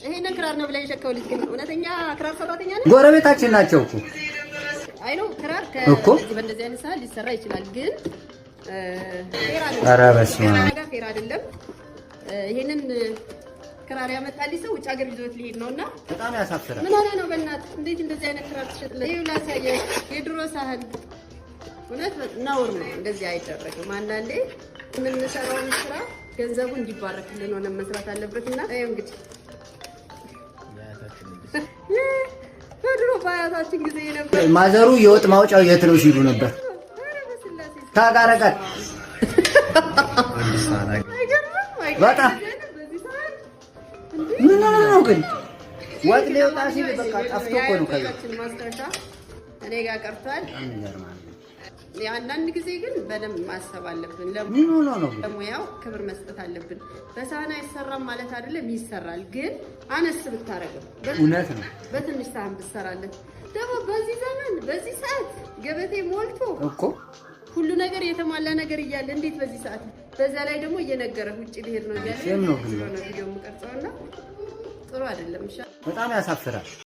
ይሄን ክራር ነው ብለህ የሸከው ልጅ ግን እውነተኛ ክራር ሰራተኛ ነህ? ጎረቤታችን ናቸው እኮ። አይ ነው ክራር ከዚህ በእንደዚህ አይነት ሰዓት ሊሰራ ይችላል፣ ግን ኧረ በስመ አብ ፌር አይደለም። ይሄንን ክራር ያመጣልኝ ሰው ውጭ ሀገር ይዞት ሊሄድ ነውና በጣም ያሳፍራል። ምን ሆነ ነው በእናትህ? እንዴት እንደዚህ አይነት ክራር ትሸጥለህ? ይኸው ላሳየህ፣ የድሮ ሳህን እውነት ነውር ነው። እንደዚህ አይደረግም። አንዳንዴ የምንሰራውን ስራ ገንዘቡ እንዲባረክልን ሆነ መስራት አለበትና ይኸው እንግዲህ በድሮ በአያታችን ጊዜ ነበር። ማዘሩ የወጥ ማውጫው የት ነው ሲሉ ነበር። ታጋረጋት በጣም ምን ነው ግን ወጥ ሊወጣ ሲል በቃ ጠፍቶ እኮ ነው። ከዚህ ማስታወሻ እኔ ጋር ቀርቷል። አንዳንድ ጊዜ ግን በደንብ ማሰብ አለብን። ለሙያው ክብር መስጠት አለብን። በሳህን አይሰራም ማለት አይደለም፣ ይሰራል። ግን አነስ ብታረገው እውነት ነው። በትንሽ ሳህን ብትሰራለት ደግሞ በዚህ ዘመን በዚህ ሰዓት ገበቴ ሞልቶ እኮ ሁሉ ነገር የተሟላ ነገር እያለ እንዴት በዚህ ሰዓት በዛ ላይ ደግሞ እየነገረ ውጪ ልሄድ ነው እያለ ነው ቪዲዮ የምቀርጸውና ጥሩ አይደለም። በጣም ያሳፍራል።